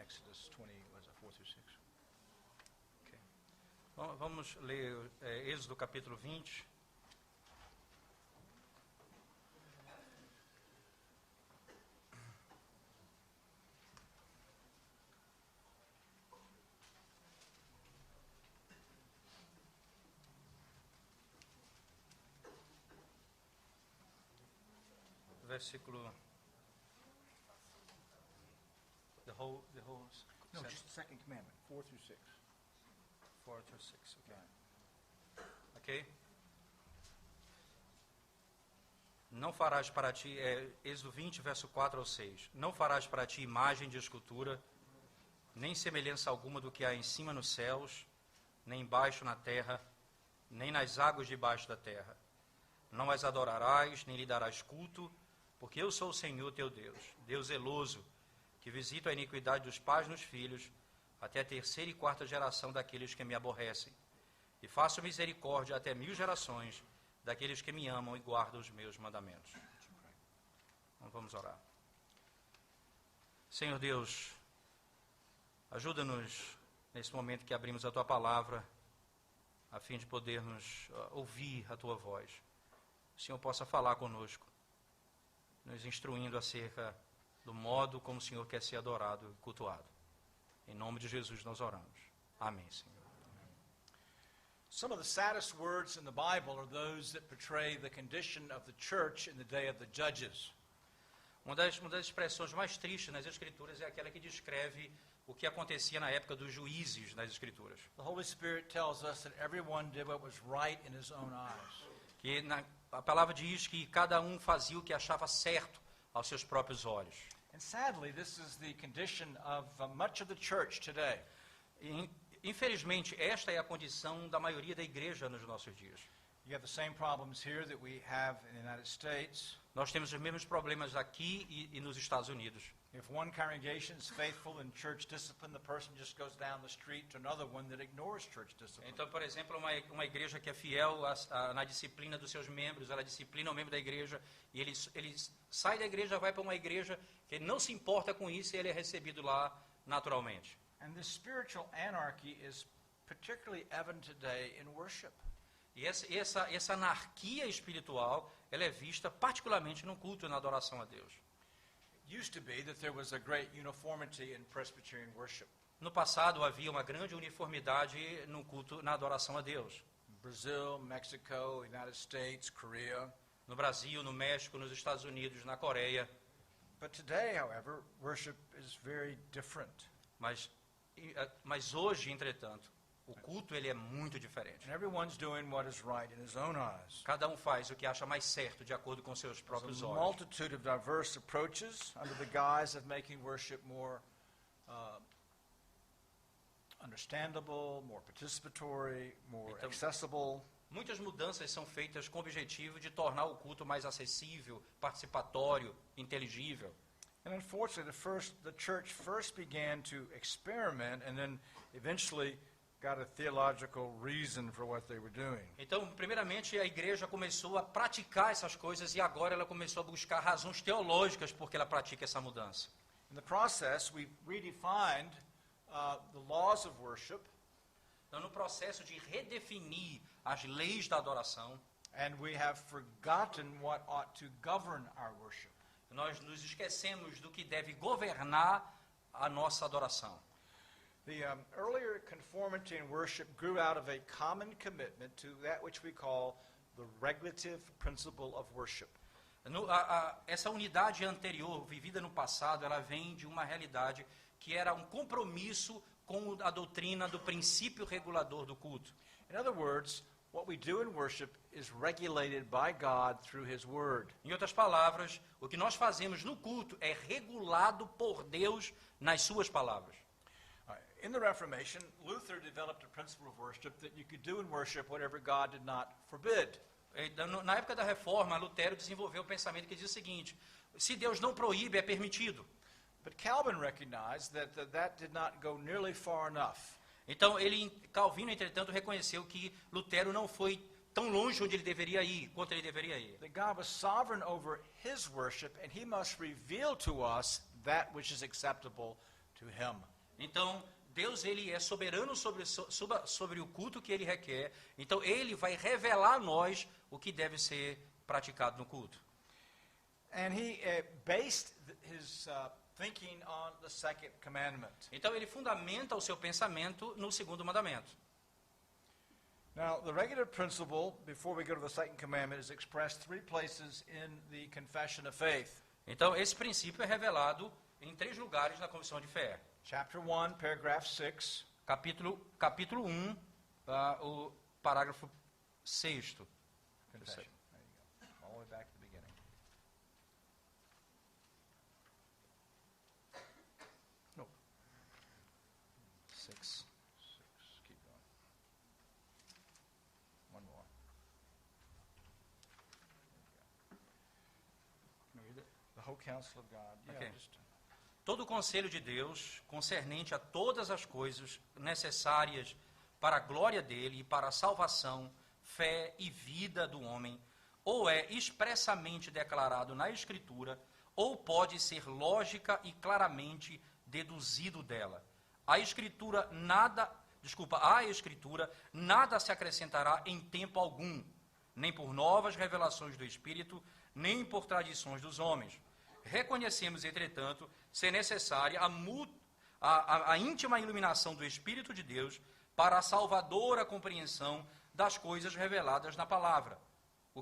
Exodus 20, was it 4 through 6? Okay. Vamos ler Êxodo capítulo 20. Versículo. The whole No, sentence. just the second commandment, 4 through 6. 4 through 6. Okay. Right. Ok? Não farás para ti, Êxodo 20, verso 4 ao 6. Não farás para ti imagem de escultura, nem semelhança alguma do que há em cima nos céus, nem embaixo na terra, nem nas águas debaixo da terra. Não as adorarás, nem lhe darás culto, porque eu sou o Senhor teu Deus, Deus zeloso, que visito a iniquidade dos pais nos filhos, até a 3ª e 4ª geração daqueles que me aborrecem, e faço misericórdia até 1000 gerações daqueles que me amam e guardam os meus mandamentos. Então, vamos orar. Senhor Deus, ajuda-nos nesse momento que abrimos a Tua palavra, a fim de podermos ouvir a Tua voz. O Senhor possa falar conosco, nos instruindo acerca do modo como o Senhor quer ser adorado e cultuado. Em nome de Jesus nós oramos. Amém, Senhor. Some of the saddest words in the Bible are those that portray the condition of the church in the day of the judges. Uma das expressões mais tristes nas Escrituras é aquela que descreve o que acontecia na época dos juízes nas Escrituras. The Holy Spirit tells us that everyone did what was right in his own eyes. Que a palavra diz que cada um fazia o que achava certo aos seus próprios olhos. And sadly, this is the condition of much of the church today. E, infelizmente, esta é a condição da maioria da igreja nos nossos dias. You have the same problems here that we have in the United States. Nós temos os mesmos problemas aqui e nos Estados Unidos. If one congregation is faithful in church discipline, the person just goes down the street to another one that ignores church discipline. Então, por exemplo, uma igreja que é fiel na disciplina dos seus membros, ela disciplina o membro da igreja, e ele sai da igreja, vai para uma igreja que não se importa com isso, e ele é recebido lá naturalmente. And this spiritual anarchy is particularly evident today in worship. E essa anarquia espiritual, ela é vista particularmente no culto e na adoração a Deus. It used to be that there was a great uniformity in Presbyterian worship. No passado havia uma grande uniformidade no culto, na adoração a Deus. Brazil, Mexico, United States, Korea. No Brasil, no México, nos Estados Unidos, na Coreia. But today, however, worship is very different. Mas hoje, entretanto, o culto ele é muito diferente. And everyone's doing what is right in his own eyes. Cada um faz o que acha mais certo de acordo com seus There's próprios a olhos. multitude of diverse approaches under the guise of making worship more understandable, more participatory, more Então, accessible. Muitas mudanças são feitas com o objetivo de tornar o culto mais acessível, participatório, inteligível. And unfortunately, the church first began to experiment and then eventually got a theological reason for what they were doing. Então, primeiramente, a igreja começou a praticar essas coisas e agora ela começou a buscar razões teológicas porque ela pratica essa mudança. In the process, we redefined the laws of worship, Então, no processo de redefinir as leis da adoração, and we have forgotten what ought to govern our worship. nós nos esquecemos do que deve governar a nossa adoração. The earlier conformity in worship grew out of a common commitment to that which we call the regulative principle of worship. Essa unidade anterior, vivida no passado, ela vem de uma realidade que era um compromisso com a doutrina do princípio regulador do culto. In other words, what we do in worship is regulated by God through His Word. Em outras palavras, o que nós fazemos no culto é regulado por Deus nas suas palavras. In the Reformation, Luther developed a principle of worship that you could do in worship whatever God did not forbid. Na época da Reforma, Lutero desenvolveu o pensamento que diz o seguinte: se Deus não proíbe, é permitido. But Calvin recognized that did not go nearly far enough. Então, Calvino, entretanto, reconheceu que Lutero não foi tão longe onde ele deveria ir, quanto ele deveria ir. That God was sovereign over His worship, and He must reveal to us that which is acceptable to to him. Então, Deus ele é soberano sobre o culto que ele requer. Então, ele vai revelar a nós o que deve ser praticado no culto. And he based his thinking on the second commandment. Então, ele fundamenta o seu pensamento no segundo mandamento. Now, the regulative principle, before we go to the second commandment, is expressed 3 places in the Confession of Faith. Então, esse princípio é revelado em 3 lugares na Confissão de Fé. Chapter 1, paragraph 6. Capítulo 1, o parágrafo 6º. Confession. There you go. All the way back to the beginning. No. 6. Keep going. One more. The whole counsel of God. Yeah, Okay. just Todo o conselho de Deus, concernente a todas as coisas necessárias para a glória dele e para a salvação, fé e vida do homem, ou é expressamente declarado na Escritura, ou pode ser lógica e claramente deduzido dela. A Escritura nada se acrescentará em tempo algum, nem por novas revelações do Espírito, nem por tradições dos homens. Reconhecemos, entretanto, ser necessária a íntima iluminação do Espírito de Deus para a salvadora compreensão das coisas reveladas na palavra,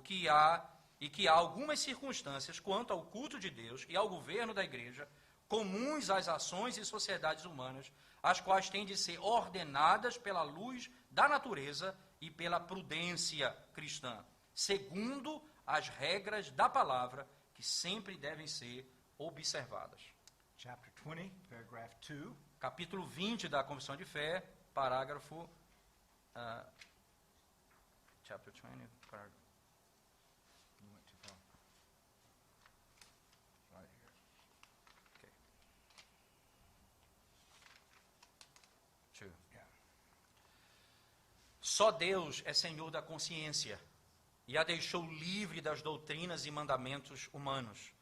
que há algumas circunstâncias quanto ao culto de Deus e ao governo da igreja, comuns às ações e sociedades humanas, as quais têm de ser ordenadas pela luz da natureza e pela prudência cristã, segundo as regras da palavra, que sempre devem ser observadas. chapter 20, paragraph 2. Capítulo 20 da Confissão de Fé, parágrafo... chapter 20, paragraph... You went too far. Right here. Okay. 2. Yeah. Só Deus é Senhor da consciência e a deixou livre das doutrinas e mandamentos humanos,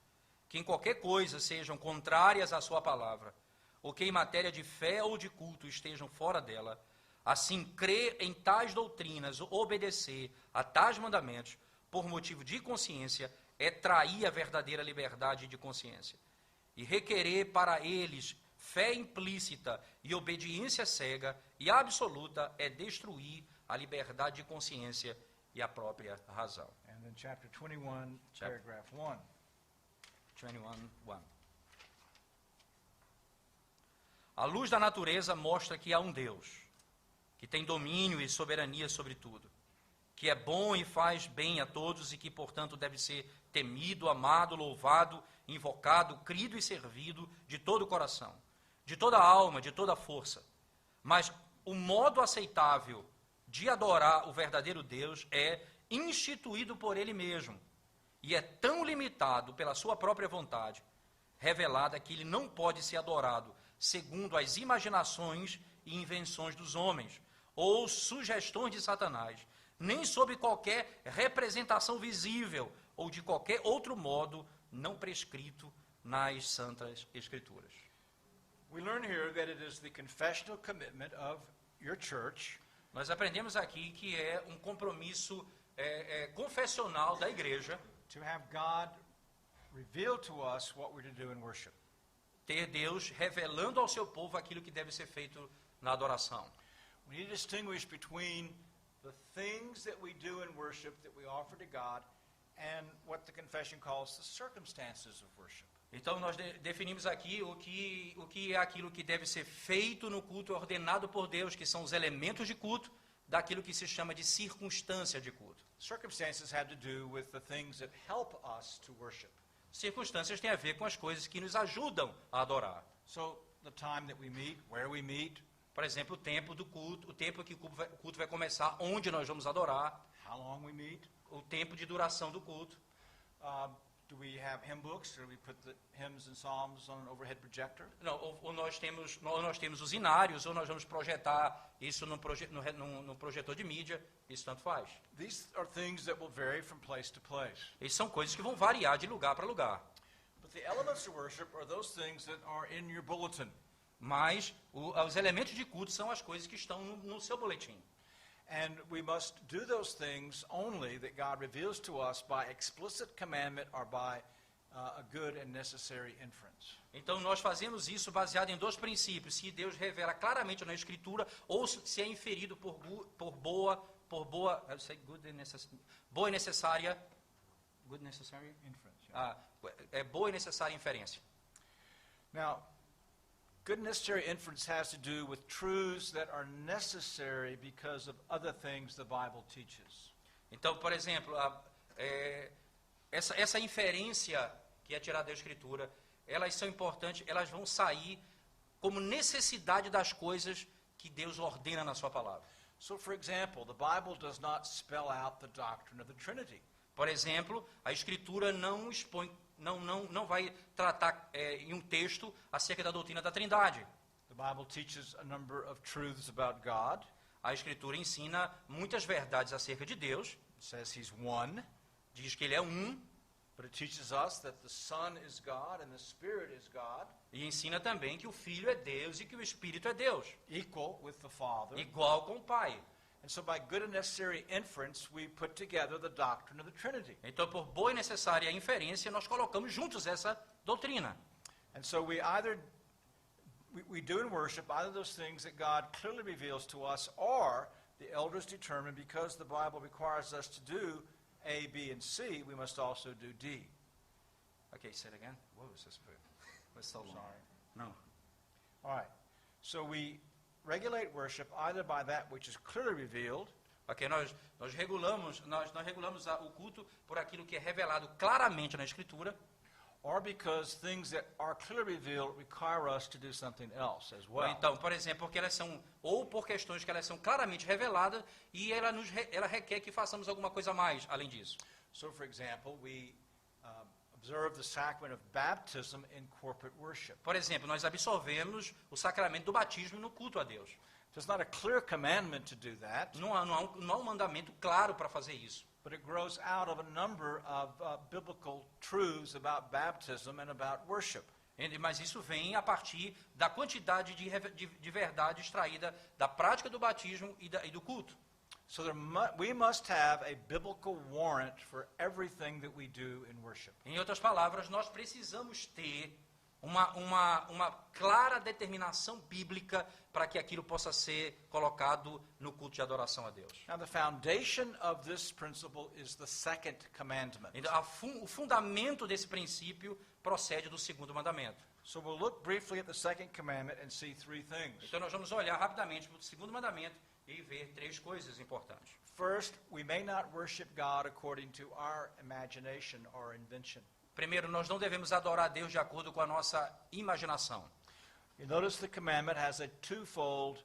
que em qualquer coisa sejam contrárias à sua palavra, ou que em matéria de fé ou de culto estejam fora dela. Assim, crer em tais doutrinas, obedecer a tais mandamentos, por motivo de consciência, é trair a verdadeira liberdade de consciência. E requerer para eles fé implícita e obediência cega e absoluta é destruir a liberdade de consciência e a própria razão. And then chapter 21, paragraph 1. 21:1. A luz da natureza mostra que há um Deus, que tem domínio e soberania sobre tudo, que é bom e faz bem a todos e que, portanto, deve ser temido, amado, louvado, invocado, crido e servido de todo o coração, de toda a alma, de toda a força. Mas o modo aceitável de adorar o verdadeiro Deus é instituído por Ele mesmo, e é tão limitado pela sua própria vontade, revelada que ele não pode ser adorado segundo as imaginações e invenções dos homens, ou sugestões de Satanás, nem sob qualquer representação visível, ou de qualquer outro modo não prescrito nas Santas Escrituras. We learn here that it is the confessional commitment of your church Nós aprendemos aqui que é um compromisso confessional da igreja to have God reveal to us what we're to do in worship. ter Deus revelando ao seu povo aquilo que deve ser feito na adoração. We need to distinguish between the things that we do in worship that we offer to God and what the confession calls the circumstances of worship. Então nós definimos aqui o que é aquilo que deve ser feito no culto ordenado por Deus, que são os elementos de culto, daquilo que se chama de circunstância de culto. Circumstances have to do with the things that help us to worship. Circunstâncias têm a ver com as coisas que nos ajudam a adorar. So the time that we meet, where we meet, Por exemplo, o tempo do culto, o tempo que o culto vai começar, onde nós vamos adorar, how long we meet. o tempo de duração do culto. Do we have hymn books, or do we put the hymns and psalms on an overhead projector? Não, ou nós temos os inários, ou nós vamos projetar isso no projetor de mídia, isso tanto faz. These are things that will vary from place to place. Essas são coisas que vão variar de lugar para lugar. But the elements of worship are those things that are in your bulletin. mas os elementos de culto são as coisas que estão no seu boletim. And we must do those things only that God reveals to us by explicit commandment or by a good and necessary inference. Então nós fazemos isso baseado em dois princípios: se Deus revela claramente na Escritura ou se é inferido por boa e necessária Inference. Yeah. boa e necessária inferência. Now, good and necessary inference has to do with truths that are necessary because of other things the Bible teaches. Então, por exemplo, essa inferência que é tirada da Escritura, elas são importantes, elas vão sair como necessidade das coisas que Deus ordena na sua palavra. So, for example, the Bible does not spell out the doctrine of the Trinity. Por exemplo, a Escritura não expõe, não vai tratar em um texto acerca da doutrina da Trindade. The Bible teaches a number of truths about God. A Escritura ensina muitas verdades acerca de Deus. It says He's one, Diz que Ele é um, but it teaches us that the Son is God and the Spirit is God, e ensina também que o Filho é Deus e que o Espírito é Deus, equal with the Father. igual com o Pai. And so by good and necessary inference, we put together the doctrine of the Trinity. Então, por boa e necessária inferência, nós colocamos juntos essa doutrina. And so we do in worship either those things that God clearly reveals to us, or the elders determine because the Bible requires us to do A, B, and C, we must also do D. Okay, say it again. What was this? Was so long. Sorry. No. All right. So we regulate worship either by that which is clearly revealed, Ok, nós regulamos o culto por aquilo que é revelado claramente na Escritura, or because things that are clearly revealed require us to do something else as ou well. então, por exemplo, porque elas são, ou por questões que elas são claramente reveladas e ela requer que façamos alguma coisa a mais além disso. So, for example, we observe the sacrament of baptism in corporate worship. Por exemplo, nós absorvemos o sacramento do batismo no culto a Deus. There's not a clear commandment to do that, Não há um mandamento claro para fazer isso. but it grows out of a number of biblical truths about baptism and about worship. Mas isso vem a partir da quantidade de verdade extraída da prática do batismo e do culto. So we must have a biblical warrant for everything that we do in worship. Em outras palavras, nós precisamos ter uma clara determinação bíblica para que aquilo possa ser colocado no culto de adoração a Deus. Now, the foundation of this principle is the second commandment. Então, o fundamento desse princípio procede do segundo mandamento. So we'll look briefly at the second commandment and see three things. Então, nós vamos olhar rapidamente para o segundo mandamento e ver três coisas importantes. First, we may not worship God according to our imagination or invention. Primeiro, nós não devemos adorar a Deus de acordo com a nossa imaginação. You notice the commandment has a twofold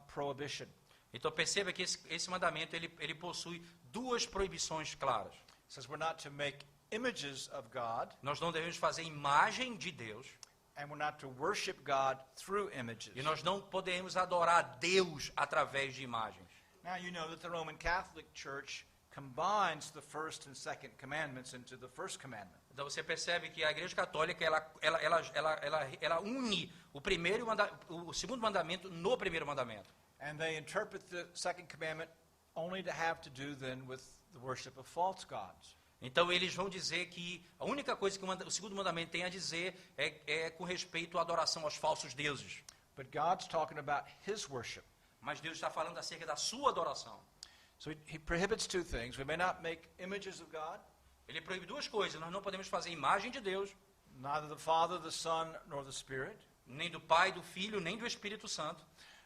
prohibition. Então perceba que esse mandamento ele possui duas proibições claras. It says we're not to make images of God, Nós não devemos fazer imagem de Deus and we're not to worship God through images. e nós não podemos adorar a Deus através de imagens. Now you know that the Roman Catholic Church combines the first and second commandments into the first commandment. Então você percebe que a Igreja Católica ela une o segundo mandamento no primeiro mandamento. And they interpret the second commandment only to have to do then with the worship of false gods. Então eles vão dizer que a única coisa que o segundo mandamento tem a dizer é com respeito à adoração aos falsos deuses. But God's talking about His worship. Mas Deus está falando acerca da sua adoração. So He prohibits two things. We may not make images of God, Ele proíbe duas coisas. Nós não podemos fazer imagem de Deus, neither the Father, the Son, nor the Spirit. nem do Pai, do Filho, nem do Espírito Santo.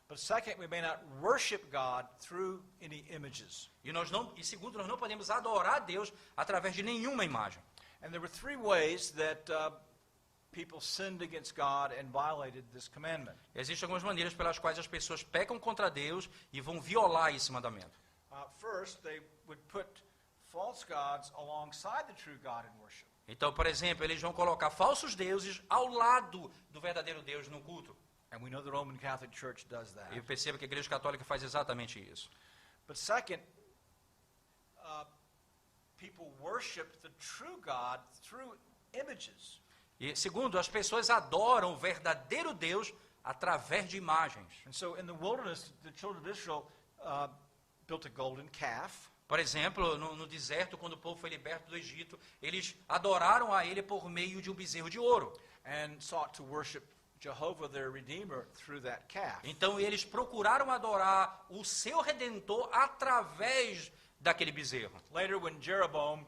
But second, we may not worship God through any images. E segundo, nós não podemos adorar a Deus através de nenhuma imagem. And there were three ways that people sinned against God and violated this commandment. Existem algumas maneiras pelas quais as pessoas pecam contra Deus e vão violar esse mandamento. First, they would put false gods alongside the true God in worship. Então, por exemplo, eles vão colocar falsos deuses ao lado do verdadeiro Deus no culto. And we know the Roman Catholic Church does that. E eu percebo que a Igreja Católica faz exatamente isso. But second, people worship the true God through images. E segundo, as pessoas adoram o verdadeiro Deus através de imagens. And so in the wilderness, the children of Israel built a golden calf. Por exemplo, no deserto, quando o povo foi liberto do Egito, eles adoraram a ele por meio de um bezerro de ouro. And sought to worship Jehovah, their Redeemer, through that calf. Então eles procuraram adorar o seu Redentor através daquele bezerro. Later, when Jeroboam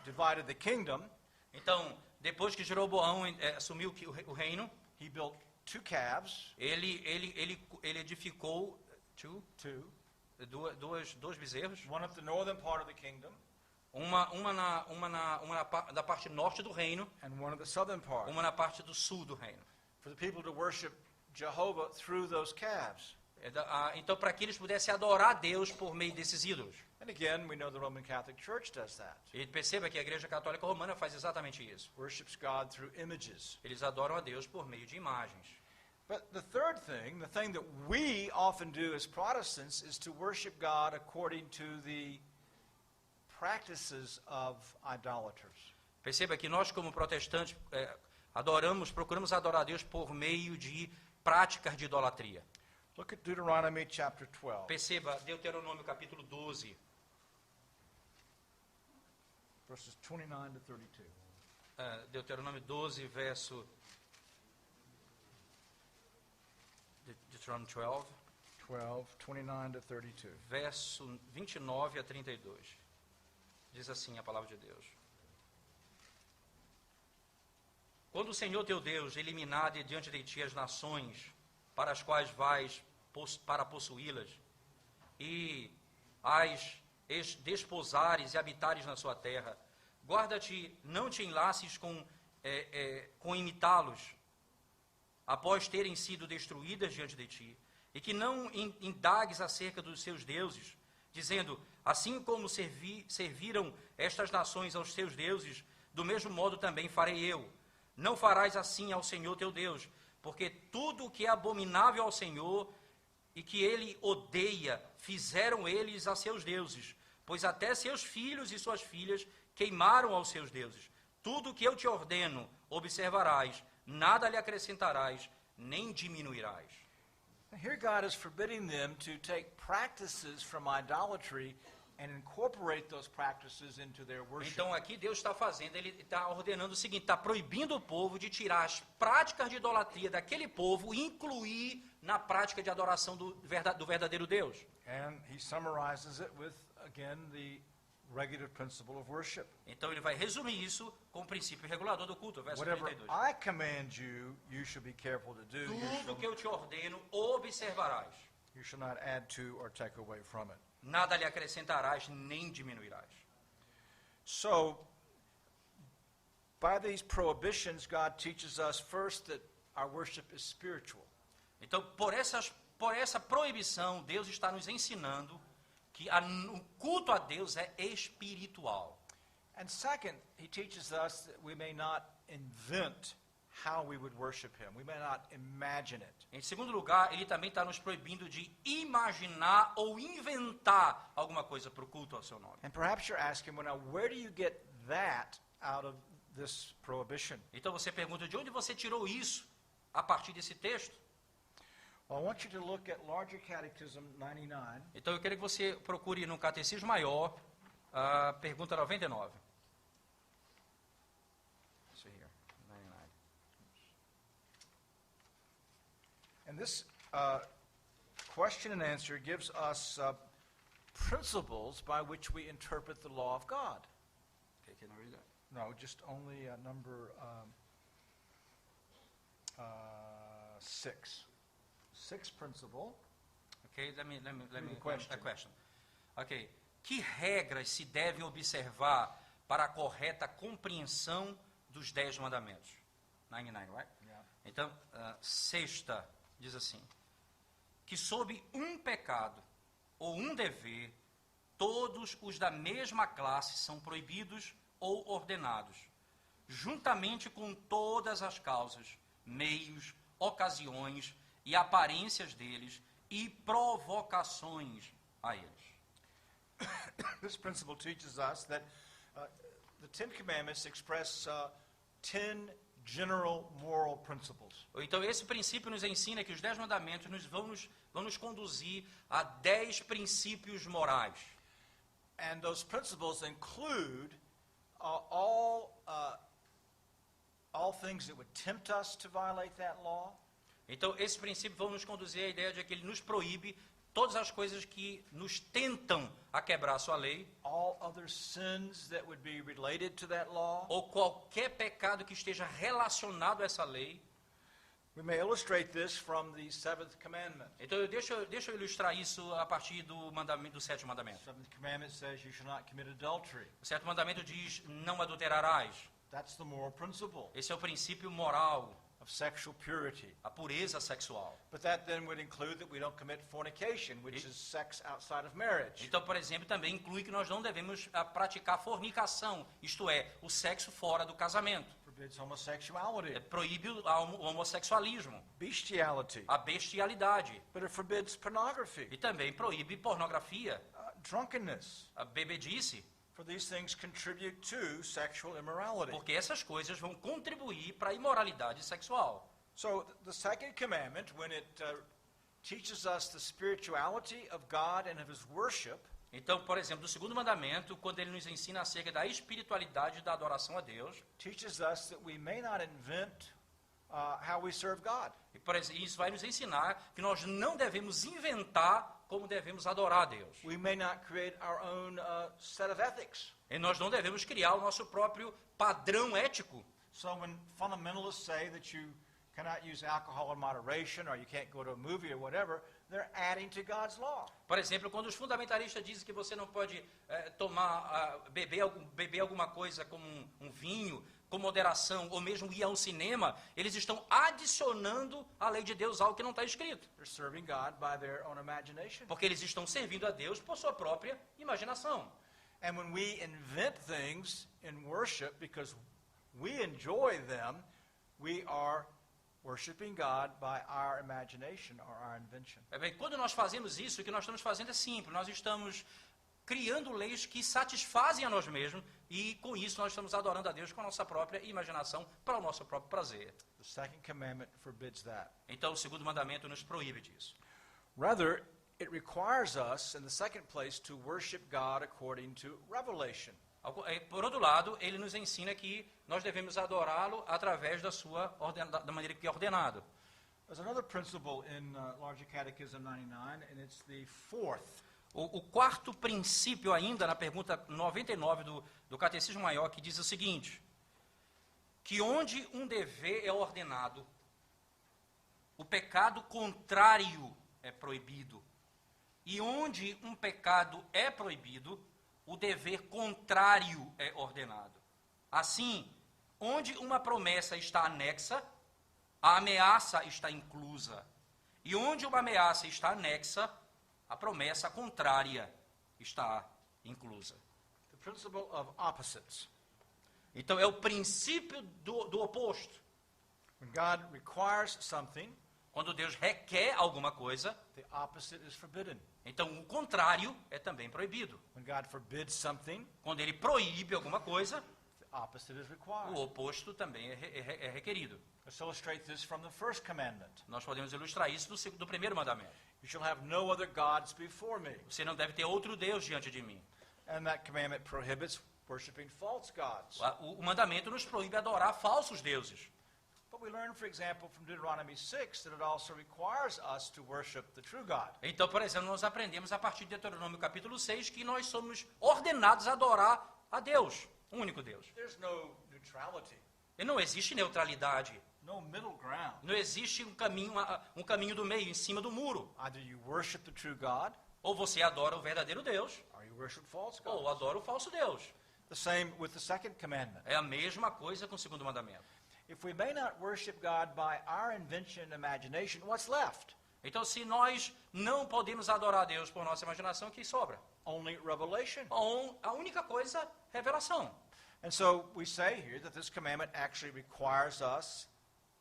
divided the kingdom, Então, depois que Jeroboão assumiu o reino, he built 2 calves, ele edificou two, dois bezerros, one at the northern part of the kingdom uma da parte norte do reino, and one at the southern part, uma na parte do sul do reino. for the people to worship Jehovah through those calves. Então, para que eles pudessem adorar a Deus por meio desses ídolos. And again, we know the Roman Catholic Church does that. E perceba que a Igreja Católica Romana faz exatamente isso. Worships God through images. Eles adoram a Deus por meio de imagens. But the third thing, the thing that we often do as Protestants, is to worship God according to the practices of idolaters. Perceba que nós, como protestantes, procuramos adorar a Deus por meio de práticas de idolatria. Look at Deuteronomy chapter 12. Perceba Deuteronômio capítulo 12, Verses 29 to 32. Deuteronômio 12, verso... Deuteronômio 12, 12, 29 to 32. verso 29 a 32. Diz assim a palavra de Deus. Quando o Senhor teu Deus eliminar de diante de ti as nações para as quais vais para possuí-las, e as desposares e habitares na sua terra, guarda-te, não te enlaces com imitá-los, após terem sido destruídas diante de ti, e que não indagues acerca dos seus deuses, dizendo, assim como serviram estas nações aos seus deuses, do mesmo modo também farei eu. Não farás assim ao Senhor teu Deus, porque tudo o que é abominável ao Senhor e que ele odeia, fizeram eles a seus deuses, pois até seus filhos e suas filhas queimaram aos seus deuses. Tudo o que eu te ordeno, observarás, nada lhe acrescentarás, nem diminuirás. Here God is forbidding them to take practices from idolatry and incorporate those practices into their worship. Então aqui Deus está fazendo, ele está ordenando o seguinte, está proibindo o povo de tirar as práticas de idolatria daquele povo e incluir na prática de adoração do verdadeiro Deus. And he summarizes it with, again, the regulative principle of worship. Então ele vai resumir isso com o princípio regulador do culto, verso Whatever 32. I command you, you should be careful to do. Tudo que eu te ordeno, observarás. You shall not add to or take away from it. Nada lhe acrescentarás, nem diminuirás. So, by these prohibitions, God teaches us first that our worship is spiritual. Então, por essa proibição, Deus está nos ensinando que o culto a Deus é espiritual. And second, he teaches us that we may not invent how we would worship him. We may not imagine it. Em segundo lugar, ele também está nos proibindo de imaginar ou inventar alguma coisa para o culto ao seu nome. And perhaps you're asking, well, now, where do you get that out of this prohibition? Então você pergunta, de onde você tirou isso a partir desse texto? Well, I want you to look at Larger Catechism 99. Então eu quero que você procure no Catecismo Maior, a pergunta 99. Isso here, 99. And this question and answer gives us principles by which we interpret the law of God. Okay, can I read that? No, just only number 6. Sixth principle. Okay, let me Read the question. a question. Okay, que regras se devem observar para a correta compreensão dos 10 mandamentos? 99, right? Yeah. Então, sexta diz assim, que sob um pecado ou um dever, todos os da mesma classe são proibidos ou ordenados, juntamente com todas as causas, meios, ocasiões e aparências deles e provocações a eles. This principle teaches us that the Ten Commandments express 10 general moral principles. Então, esse princípio nos ensina que os 10 mandamentos vão nos conduzir a 10 princípios morais. And those principles include all things that would tempt us to violate that law. Então, esses princípios vão nos conduzir à ideia de que ele nos proíbe todas as coisas que nos tentam a quebrar a sua lei, All other sins that would be related to that law. ou qualquer pecado que esteja relacionado a essa lei. We may illustrate this from the seventh commandment. Então, deixa eu ilustrar isso a partir do sétimo mandamento. The seventh commandment says you shall not commit adultery. O sétimo mandamento diz, não adulterarás. That's the moral principle Esse é o princípio moral, of sexual purity. a pureza sexual. But that then would include that we don't commit fornication, which is sex outside of marriage. Então, por exemplo, também inclui que nós não devemos praticar fornicação, isto é, o sexo fora do casamento. Forbids homosexuality, Proíbe o homossexualismo, bestiality, a bestialidade. but it forbids pornography, E também proíbe pornografia, drunkenness, a bebedice, for these things contribute to sexual immorality. porque essas coisas vão contribuir para a imoralidade sexual. So the second commandment, when it teaches us the spirituality of God and of His worship, Então, por exemplo, o segundo mandamento, quando ele nos ensina acerca da espiritualidade da adoração a Deus, teaches us that we may not invent how we serve God. e por exemplo, isso vai nos ensinar que nós não devemos inventar como devemos adorar a Deus. We may not create our own set of ethics. E nós não devemos criar o nosso próprio padrão ético. So when fundamentalists say that you cannot use alcohol in moderation or you can't go to a movie or whatever, they're adding to God's law. Por exemplo, quando os fundamentalistas dizem que você não pode beber alguma coisa como um vinho, com moderação, ou mesmo ir ao cinema, eles estão adicionando à lei de Deus algo que não está escrito. They're serving God by their own imagination. Porque eles estão servindo a Deus por sua própria imaginação. And when we invent things in worship because we enjoy them, we are worshiping God by our imagination or our invention. Quando nós fazemos isso, o que nós estamos fazendo é simples. Nós estamos criando leis que satisfazem a nós mesmos e, com isso, nós estamos adorando a Deus com a nossa própria imaginação para o nosso próprio prazer. The second commandment forbids that. Então, o segundo mandamento nos proíbe disso. Rather, it requires us, in the second place, to worship God according to revelation. Por outro lado, ele nos ensina que nós devemos adorá-lo através da maneira que é ordenado. There's another principle in Larger Catechism 99, and it's the fourth. O quarto princípio ainda, na pergunta 99 do Catecismo Maior, que diz o seguinte, que onde um dever é ordenado, o pecado contrário é proibido. E onde um pecado é proibido, o dever contrário é ordenado. Assim, onde uma promessa está anexa, a ameaça está inclusa. E onde uma ameaça está anexa, a promessa contrária está inclusa. The principle of opposites. Então, é o princípio do oposto. When God requires something, Quando Deus requer alguma coisa, the opposite is forbidden. então o contrário é também proibido. When God forbids something, Quando Ele proíbe alguma coisa, the opposite is o required. oposto também é requerido. Let's illustrate this from the first commandment. Nós podemos ilustrar isso do primeiro mandamento. You shall have no other gods before me. Você não deve ter outro Deus diante de mim. And that commandment prohibits worshiping false gods. O mandamento nos proíbe adorar falsos deuses. But we learn, for example, from Deuteronomy 6 that it also requires us to worship the true God. Então, por exemplo, nós aprendemos a partir de Deuteronômio capítulo 6 que nós somos ordenados a adorar a Deus, o único Deus. There's no neutrality, E não existe neutralidade, no middle ground. não existe um caminho do meio, em cima do muro. Either you worship the true God Ou você adora o verdadeiro Deus, or you worship false ou gods. adora o falso Deus. The same with the second commandment. É a mesma coisa com o segundo mandamento. If we may not worship God by our invention and imagination, what's left? Então, se nós não podemos adorar a Deus por nossa imaginação, o que sobra? Only revelation. A única coisa, revelação. And so we say here that this commandment actually requires us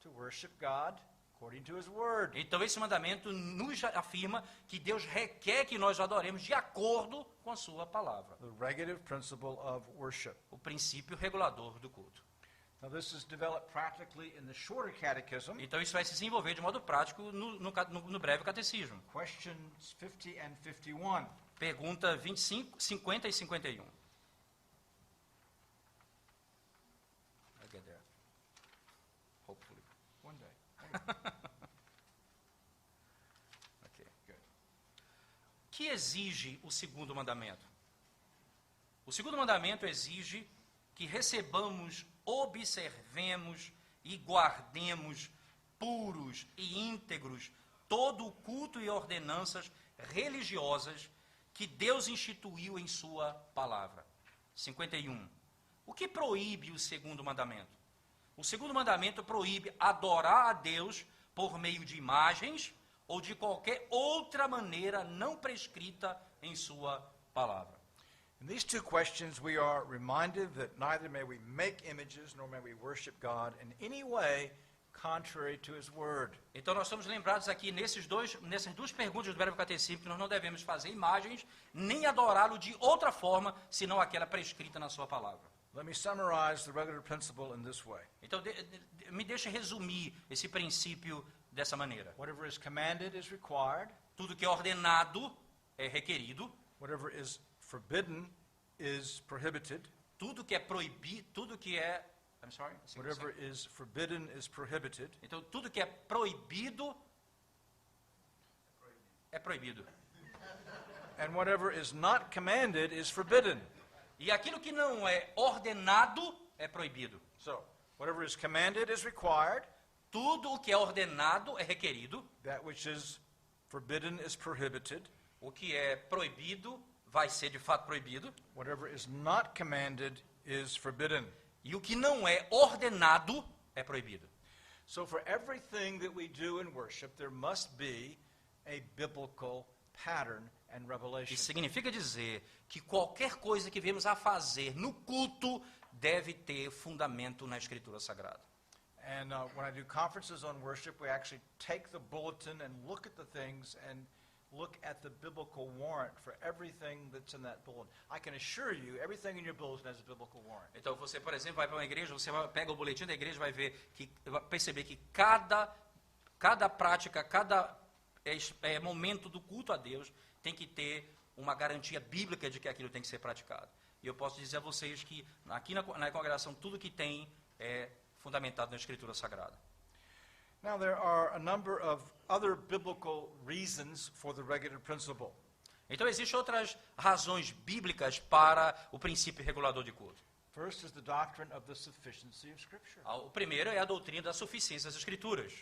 to worship God according to His Word. Então, esse mandamento nos afirma que Deus requer que nós o adoremos de acordo com a sua palavra. The regulative principle of worship. O princípio regulador do culto. Now, this is developed practically in the shorter catechism, Então isso vai se desenvolver de modo prático no breve catecismo. questions 50 and 51. Pergunta 25, 50 e 51. I'll get there. Hopefully. One day. Okay. Good. Que exige o segundo mandamento? O segundo mandamento exige que recebamos, observemos e guardemos puros e íntegros todo o culto e ordenanças religiosas que Deus instituiu em sua palavra. 51. O que proíbe o segundo mandamento? O segundo mandamento proíbe adorar a Deus por meio de imagens ou de qualquer outra maneira não prescrita em sua palavra. In these two questions, we are reminded that neither may we make images nor may we worship God in any way contrary to His Word. Então nós somos lembrados aqui nessas duas perguntas do breve catecismo que nós não devemos fazer imagens nem adorá-lo de outra forma senão aquela prescrita na sua palavra. Let me summarize the regular principle in this way. Então me deixe resumir esse princípio dessa maneira. Whatever is commanded is required. Tudo que é ordenado é requerido. Whatever is forbidden is prohibited. Tudo que é proibido, tudo que é... I'm sorry? Whatever is forbidden is prohibited. Então, tudo que é proibido é proibido. And whatever is not commanded is forbidden. E aquilo que não é ordenado é proibido. So, whatever is commanded is required. Tudo o que é ordenado é requerido. That which is forbidden is prohibited. O que é proibido vai ser de fato proibido. Whatever is not commanded is forbidden. E o que não é ordenado é proibido. So for everything that we do in worship, there must be a biblical pattern and revelation. Isso significa dizer que qualquer coisa que viemos a fazer no culto deve ter fundamento na Escritura Sagrada. And when I do conferences on worship, we actually take the bulletin and look at the things and look at the biblical warrant for everything that's in that bulletin. I can assure you, everything in your bulletin has a biblical warrant. Então você, por exemplo, vai para uma igreja, pega o boletim da igreja, vai perceber que cada prática, cada momento do culto a Deus tem que ter uma garantia bíblica de que aquilo tem que ser praticado. E eu posso dizer a vocês que aqui na congregação tudo que tem é fundamentado na Escritura Sagrada. Now there are a number of other biblical reasons for the regulative principle. Então existem outras razões bíblicas para o princípio regulador de culto. First is the doctrine of the sufficiency of Scripture. O primeiro é a doutrina da suficiência das Escrituras.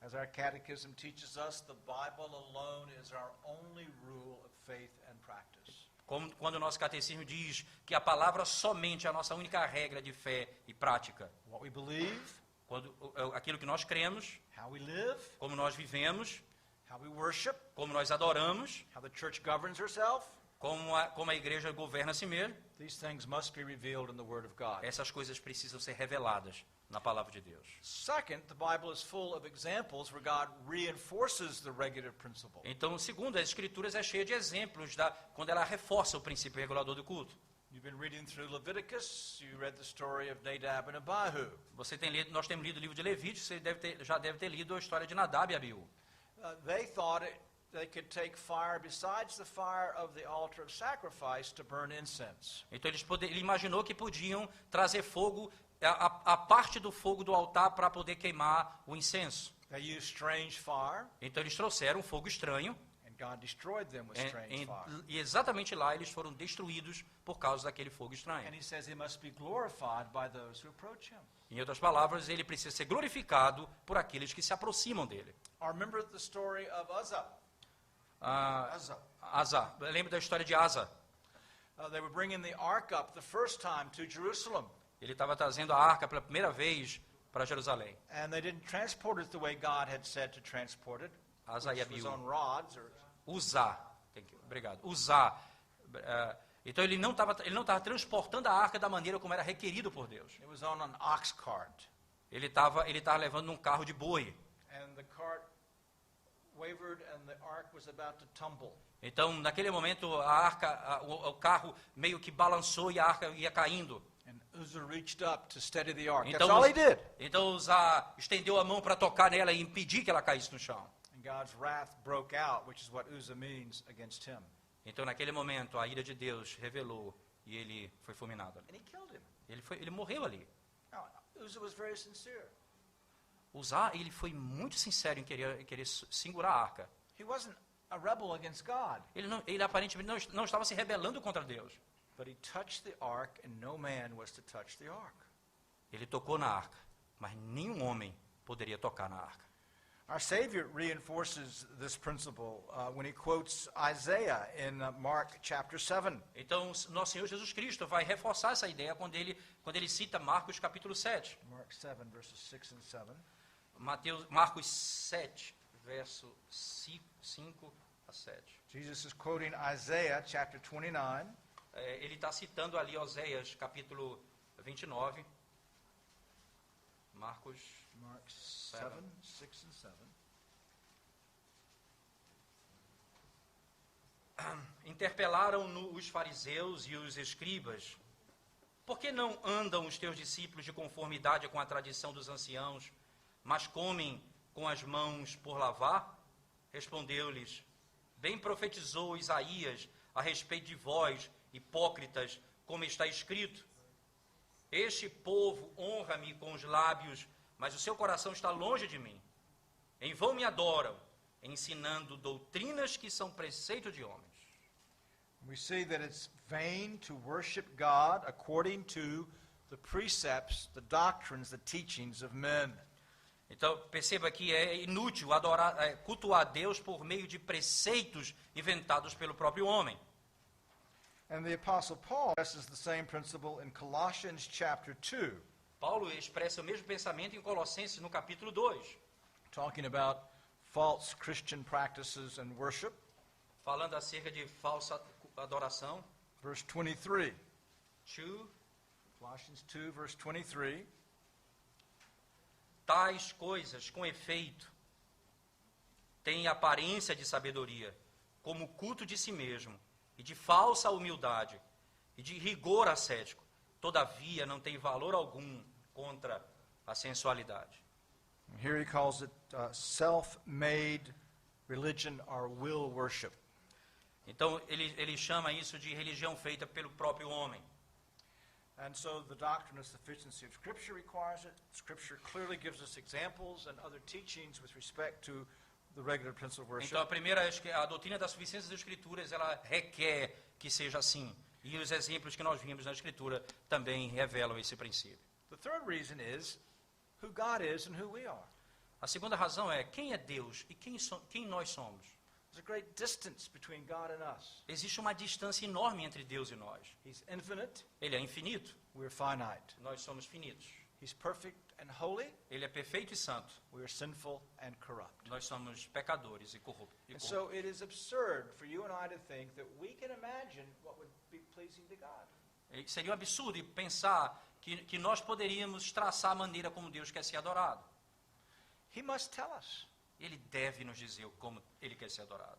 As our catechism teaches us, the Bible alone is our only rule of faith and practice. Quando o nosso catecismo diz que a palavra somente é a nossa única regra de fé e prática. What we believe, Aquilo que nós cremos, how we live, como nós vivemos, how we worship, como nós adoramos, how the church governs herself, como a igreja governa a si mesma. these things must be revealed in the Word of God. Essas coisas precisam ser reveladas na palavra de Deus. Second, the Bible is full of examples where God reinforces the regulative principle. Então, segundo, as Escrituras é cheia de exemplos quando ela reforça o princípio regulador do culto. You've been reading through Leviticus, you read the story of Nadab and Abihu. Nós temos lido o livro de Levítico, você já deve ter lido a história de Nadab e Abiú. They thought they could take fire besides the fire of the altar of sacrifice to burn incense. Então ele imaginou que podiam trazer fogo, a parte do fogo do altar para poder queimar o incenso. They used strange fire, Então eles trouxeram um fogo estranho, and God destroyed them with strange fire. e exatamente lá eles foram destruídos por causa daquele fogo estranho. And he says he must be glorified by those who approach him. Em outras palavras, ele precisa ser glorificado por aqueles que se aproximam dele. Or remember the story of Uzzah. Asa, lembra da história de Asa? They were bringing the ark up the first time to Jerusalem. Ele estava trazendo a arca pela primeira vez para Jerusalém. And they didn't transport it the way God had said to transport it, Asa e which was Abiú. on rods. Obrigado. Usar. Então ele não estava transportando a arca da maneira como era requerido por Deus. It was on an ox cart. Ele estava levando num carro de boi. And the cart wavered and the ark was about to tumble. Então, naquele momento, o carro meio que balançou e a arca ia caindo. And Uzzah reached up to steady the ark. That's Então, all he did. então Uzá estendeu a mão para tocar nela e impedir que ela caísse no chão. And God's wrath broke out, which is what Uzzah means, against him. Então, naquele momento, a ira de Deus revelou e ele foi fulminado. And he killed him. Ele morreu ali. Now, Uzzah was very sincere. Uzá, ele foi muito sincero em querer segurar a arca. He wasn't a rebel against God. Ele aparentemente não estava se rebelando contra Deus. But he touched the ark, and no man was to touch the ark. Ele tocou na arca, mas nenhum homem poderia tocar na arca. Our Savior reinforces this principle when he quotes Isaiah in Mark chapter 7. Então, nosso Senhor Jesus Cristo vai reforçar essa ideia quando ele cita Marcos capítulo 7. Mark 7, verses 6 and 7. Marcos 7, verso 5 a 7. Jesus is quoting Isaiah chapter 29. Ele está citando ali Oséias capítulo 29. Mark 7, 6 and 7. Interpelaram-no os fariseus e os escribas. Por que não andam os teus discípulos de conformidade com a tradição dos anciãos, mas comem com as mãos por lavar? Respondeu-lhes: bem profetizou Isaías a respeito de vós, hipócritas, como está escrito: este povo honra-me com os lábios, mas o seu coração está longe de mim. Em vão me adoram, ensinando doutrinas que são preceito de homens. We see that it's vain to worship God according to the precepts, the doctrines, the teachings of men. Então, perceba que é inútil cultuar Deus por meio de preceitos inventados pelo próprio homem. And the Apostle Paul expresses the same principle in Colossians chapter 2, Paulo expressa o mesmo pensamento em Colossenses, no capítulo 2, talking about false Christian practices and worship. falando acerca de falsa adoração. Verse 23. 2, Colossians 2, verse 23. tais coisas, com efeito, têm aparência de sabedoria, como culto de si mesmo, e de falsa humildade, e de rigor ascético. Todavia, não tem valor algum contra a sensualidade. And here he calls it self-made religion or will worship. Então, ele chama isso de religião feita pelo próprio homem. And so the doctrine of sufficiency of Scripture requires it. Scripture clearly gives us examples and other teachings with respect to the regular principle of worship. Então, a primeira é que a doutrina da suficiência das Escrituras, ela requer que seja assim. E os exemplos que nós vimos na Escritura também revelam esse princípio. The third reason is who God is and who we are. A segunda razão é quem é Deus e quem nós somos. There's a great distance between God and us. Existe uma distância enorme entre Deus e nós. He's infinite, Ele é infinito, we're finite. nós somos finitos. He's perfect and holy, Ele é perfeito e santo, we're sinful and corrupt. nós somos pecadores e corruptos. And so it is absurd for you and I to think that we can imagine what would be pleasing to God. Seria um absurdo pensar que nós poderíamos traçar a maneira como Deus quer ser adorado. He must tell us, Ele deve nos dizer como Ele quer ser adorado.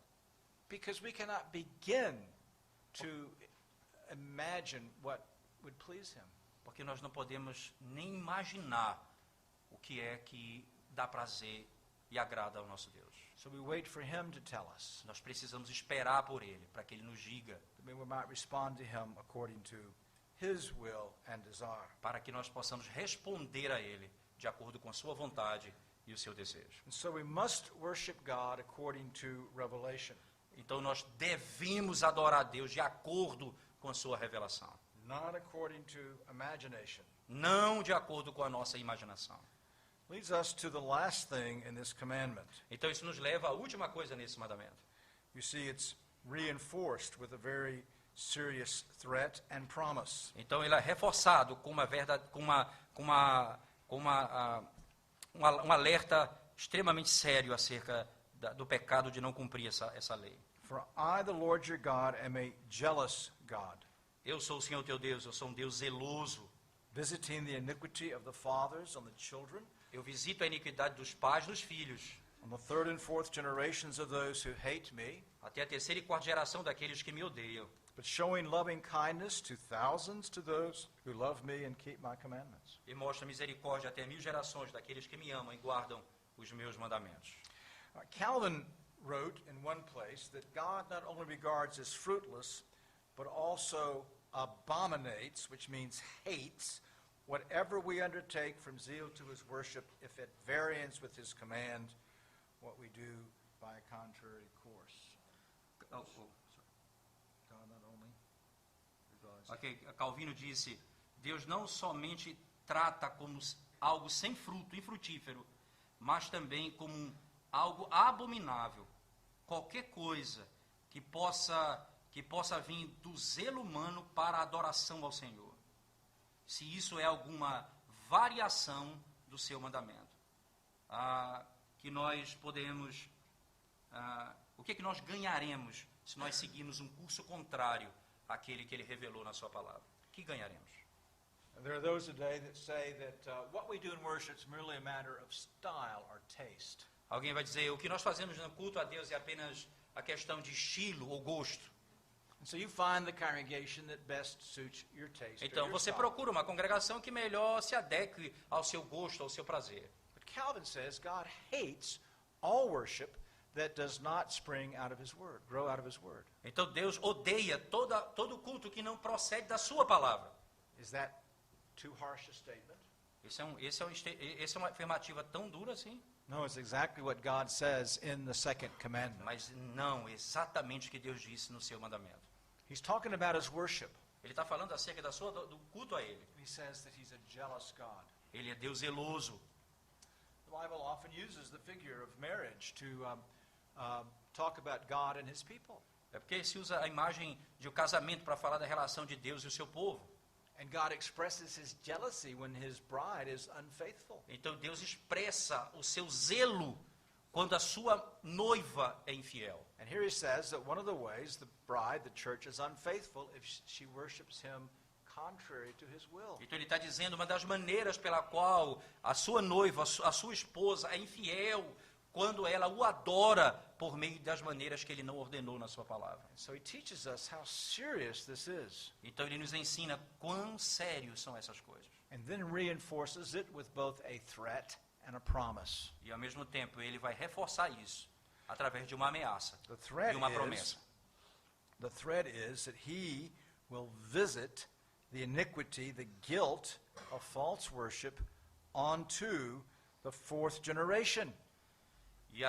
because we cannot begin to imagine what would please Him. Porque nós não podemos nem imaginar o que é que dá prazer e agrada ao nosso Deus. So we wait for Him to tell us, Nós precisamos esperar por Ele, para que Ele nos diga, that we might respond to Him according to His will and desire. para que nós possamos responder a Ele de acordo com a sua vontade e o seu desejo. And so we must worship God according to revelation, Então nós devemos adorar a Deus de acordo com a sua revelação, not according to imagination. não de acordo com a nossa imaginação. Leads us to the last thing in this commandment. Então isso nos leva à última coisa nesse mandamento. You see, it's reinforced with a very serious threat and promise. Então ele é reforçado com uma verdade, um alerta extremamente sério acerca do pecado de não cumprir essa lei. For I, the Lord your God, am a jealous God, Eu sou o Senhor teu Deus, eu sou um Deus zeloso. visiting the iniquity of the fathers on the children, Eu visito a iniquidade dos pais nos filhos, on the third and fourth generations of those who hate me, até a terceira e quarta geração daqueles que me odeiam, but showing loving kindness to thousands to those who love me and keep my commandments. E mostra misericórdia até 1000 gerações daqueles que me amam e guardam os meus mandamentos. Calvin wrote in one place that God not only regards as fruitless, but also abominates, which means hates, whatever we undertake from zeal to his worship, if at variance with his command, what we do by a contrary course. God not only regards. Ok, Calvino disse, Deus não somente trata como algo sem fruto, infrutífero, mas também como algo abominável. Qualquer coisa que possa vir do zelo humano para a adoração ao Senhor. Se isso é alguma variação do seu mandamento. Que nós podemos... o que nós ganharemos se nós seguirmos um curso contrário àquele que ele revelou na sua palavra? O que ganharemos? There are those today that say that what we do in worship is merely a matter of style or taste. Alguém vai dizer, o que nós fazemos no culto a Deus é apenas a questão de estilo ou gosto. And so you find the congregation that best suits your taste. or Então your você style. procura uma congregação que melhor se adeque ao seu gosto, ao seu prazer. But Calvin says God hates all worship that does not spring out of his word, grow out of his word. Então Deus odeia todo culto que não procede da sua palavra. Is that too harsh a statement? Essa é uma afirmativa tão dura assim? No, it's exactly what God says in the second commandment. Mas não, exatamente o que Deus disse no seu mandamento. He's talking about his worship. Ele está falando acerca do culto a Ele. He says that he's a jealous God. Ele é Deus zeloso. The Bible often uses the figure of marriage to talk about God and his people. É porque se usa a imagem de um casamento para falar da relação de Deus e o seu povo. And God expresses his jealousy when his bride is unfaithful. Então Deus expressa o seu zelo quando a sua noiva é infiel. And here he says that one of the ways the bride, the church, is unfaithful if she worships him contrary to his will. Então ele está dizendo uma das maneiras pela qual a sua noiva, a sua esposa é infiel quando ela o adora por meio das maneiras que ele não ordenou na sua palavra. So he teaches us how serious this is, Então ele nos ensina quão sérios são essas coisas. and then reinforces it with both a threat and a promise. E ao mesmo tempo ele vai reforçar isso através de uma ameaça The threat e uma promessa. is that he will visit the iniquity, the guilt of false worship onto the fourth generation. E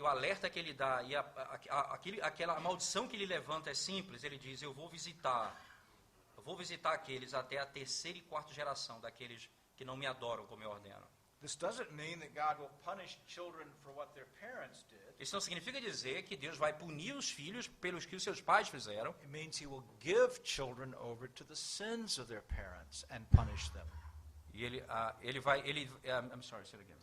o alerta que ele dá, e aquela maldição que ele levanta é simples. Ele diz, eu vou visitar aqueles até a terceira e quarta geração daqueles que não me adoram como eu ordeno. This doesn't mean that God will punish children for what their parents did. Isso não significa dizer que Deus vai punir os filhos pelos que os seus pais fizeram. It means he will give children over to the sins of their parents and punish them. E I'm sorry, say it again.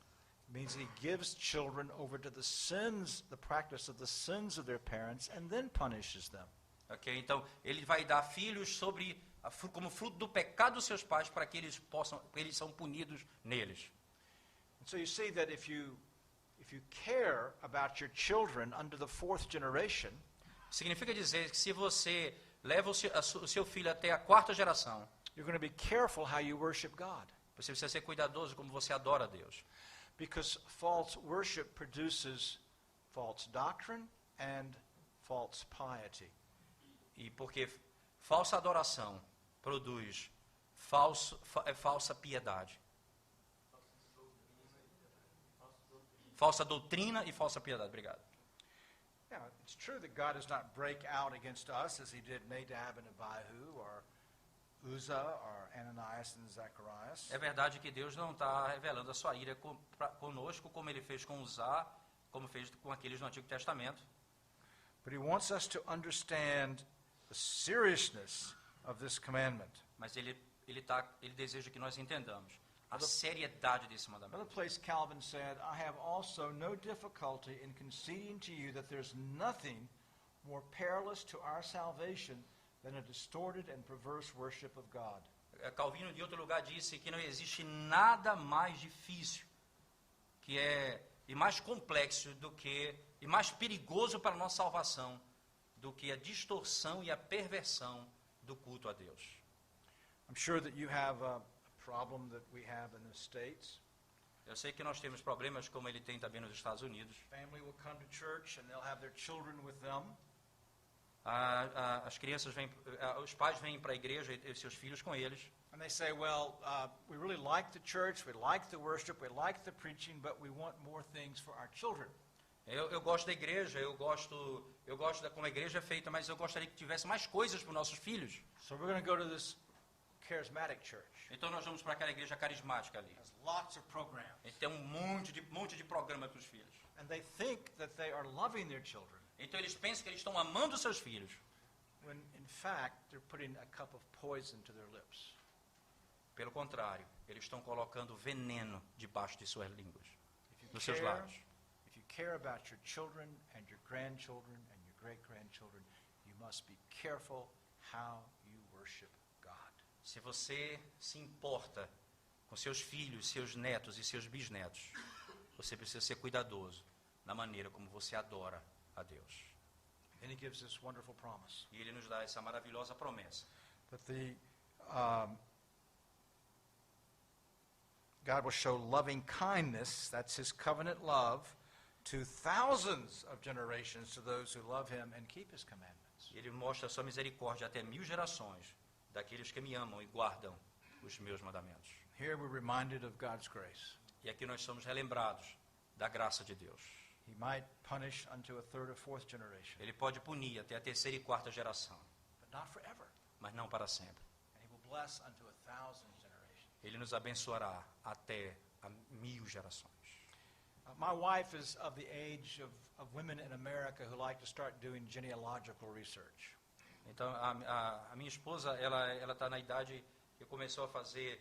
It means he gives children over to the practice of the sins of their parents and then punishes them. Ok, então ele vai dar filhos como fruto do pecado dos seus pais para que eles são punidos neles. And so you see that if you care about your children under the fourth generation, Significa dizer que se você leva o seu filho até a quarta geração, you're going to be careful how you worship God, você precisa ser cuidadoso como você adora a Deus. because false worship produces false doctrine and false piety. E porque falsa adoração produz falsa piedade. Falsa doutrina e falsa piedade. Obrigado. Yeah, it's true that God does not break out against us as he did Nadab and Abihu or Uzzah or Ananias and Zacharias. É verdade que Deus não está revelando a sua ira conosco, como ele fez com Uzá, como fez com aqueles no Antigo Testamento. But he wants us to understand the seriousness of this commandment. Mas ele deseja que nós entendamos a seriedade desse mandamento. Another place Calvin said, I have also no difficulty in conceding to you that there's nothing more perilous to our salvation than a distorted and perverse worship of God. Calvino, em outro lugar, disse que não existe nada mais difícil e mais complexo e mais perigoso para a nossa salvação do que a distorção e a perversão do culto a Deus. I'm sure that you have a problem that we have in the States. Eu sei que nós temos problemas como ele tem também nos Estados Unidos. Family will come to church and they'll have their children with them. As crianças vêm, os pais vêm para a igreja e seus filhos com eles. And they say, well, we really like the church, we like the worship, we like the preaching, but we want more things for our children. Eu gosto da igreja, eu gosto da como a igreja é feita, mas eu gostaria que tivesse mais coisas para os nossos filhos. So we're going to go to this charismatic church. Então nós vamos para aquela igreja carismática ali. It has lots of programs. E tem um monte de programa para os filhos. And they think that they are loving their children, Então eles pensam que eles estão amando os seus filhos, when in fact they're putting a cup of poison to their lips. pelo contrário, eles estão colocando veneno debaixo de suas línguas, If you nos seus lábios. if you care about your children and your grandchildren and your great-grandchildren, you must be careful how you worship God. Se você se importa com seus filhos, seus netos e seus bisnetos, você precisa ser cuidadoso na maneira como você adora a Deus. And he gives this wonderful promise E Ele nos dá essa maravilhosa promessa. that God will show loving kindness, that's his covenant love, to thousands of generations to those who love him and keep his commandments. Ele mostra a sua misericórdia até 1000 gerações daqueles que me amam e guardam os meus mandamentos. Here we're reminded of God's grace. E aqui nós somos relembrados da graça de Deus. He might punish unto a third or fourth generation, Ele pode punir até a 3ª e 4ª geração, but not forever. mas não para sempre. And he will bless unto 1,000 generations. Ele nos abençoará até a 1000 gerações. My wife is of the age of women in America who like to start doing genealogical research. Então, a minha esposa, ela está na idade que começou a fazer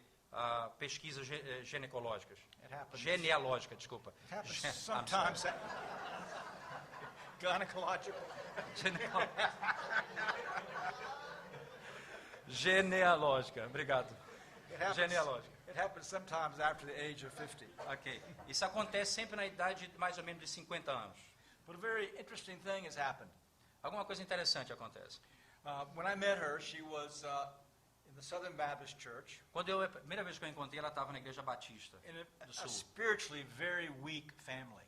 pesquisas ginecológicas. It happens. Genealógica, desculpa. It happens I'm sometimes. Gynecological. Genealógica, obrigado. Genealógica. It happens sometimes after the age of 50. Ok. Isso acontece sempre na idade de mais ou menos de 50 anos. But a very interesting thing has happened. Alguma coisa interessante acontece. When I met her, she was in the Southern Baptist Church, A primeira vez que eu encontrei, ela estava na Igreja Batista in do a Sul. spiritually very weak family.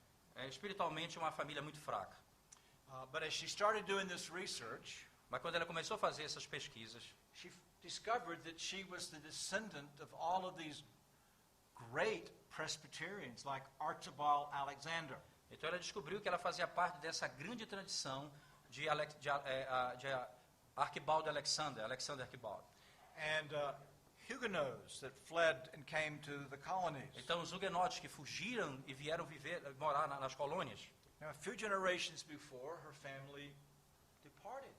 Espiritualmente, uma família muito fraca. But as she started doing this research, Mas quando ela começou a fazer essas pesquisas, she discovered that she was the descendant of all of these great Presbyterians like Archibald Alexander. então ela descobriu que ela fazia parte dessa grande tradição de Archibald Alexander Archibald. And Huguenots that fled and came to the colonies. Então os huguenotes que fugiram e vieram morar nas colônias. Now, a few generations before, her family departed.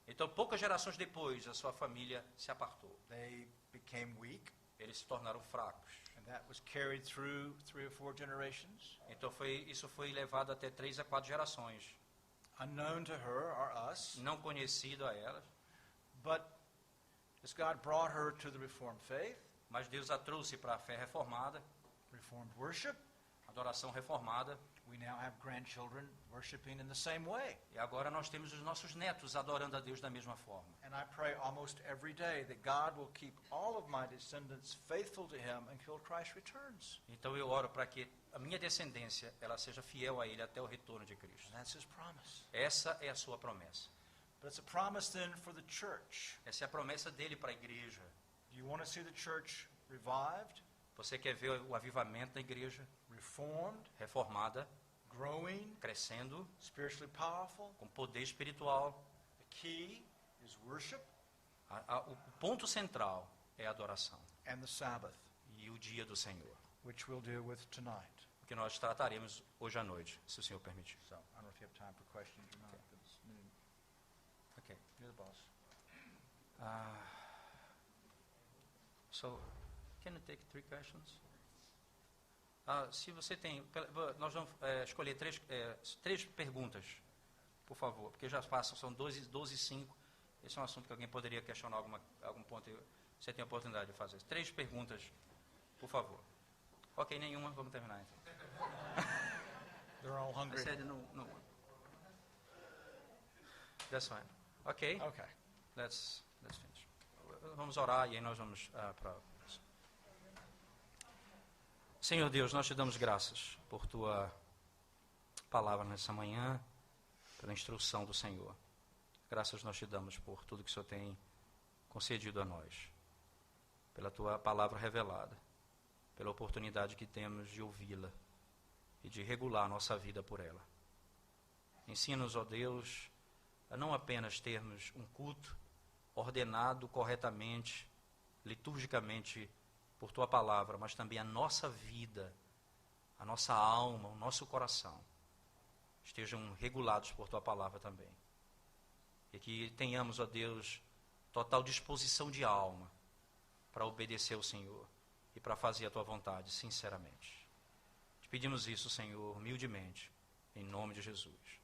Então poucas gerações depois, a sua família se apartou. They became weak, Eles se tornaram fracos. and that was carried through 3 or 4 generations. Então isso foi levado até 3 a 4 gerações. Unknown to her or us, Não conhecido a elas, but as God brought her to the Reformed faith, mas Deus a trouxe para a fé reformada, Reformed worship, adoração reformada. we now have grandchildren worshiping in the same way. E agora nós temos os nossos netos adorando a Deus da mesma forma. And I pray almost every day that God will keep all of my descendants faithful to him until Christ returns. Então eu oro para que a minha descendência ela seja fiel a Ele até o retorno de Cristo. And that's his promise. Essa é a sua promessa. But it's a promise then for the church. Essa é a promessa dele para a igreja. Do you want to see the church revived, Você quer ver o avivamento da igreja reformed, reformada, growing, crescendo, spiritually powerful? com poder espiritual? The key is worship O ponto central é a adoração and the Sabbath, e o dia do Senhor, which we'll deal with tonight. que nós trataremos hoje à noite, se o Senhor permitir. So, I don't know if you have time for questions or not. but it's noon. Ok. You're the boss. So, can you take 3 questions? Se você tem, nós vamos escolher 3 perguntas, por favor, porque já passam, são 12 e 5. Esse é um assunto que alguém poderia questionar algum ponto. Você tem a oportunidade de fazer 3 perguntas, por favor. Ok, nenhuma, vamos terminar então. They're all I hungry. said no one. That's fine. Ok. Okay. Let's finish. Vamos orar e aí nós vamos para... Senhor Deus, nós te damos graças por tua palavra nessa manhã, pela instrução do Senhor. Graças nós te damos por tudo que o Senhor tem concedido a nós, pela tua palavra revelada, pela oportunidade que temos de ouvi-la e de regular nossa vida por ela. Ensina-nos, ó Deus, a não apenas termos um culto ordenado corretamente, liturgicamente por tua palavra, mas também a nossa vida, a nossa alma, o nosso coração estejam regulados por tua palavra também. E que tenhamos, ó Deus, total disposição de alma para obedecer ao Senhor e para fazer a tua vontade sinceramente. Te pedimos isso, Senhor, humildemente, em nome de Jesus.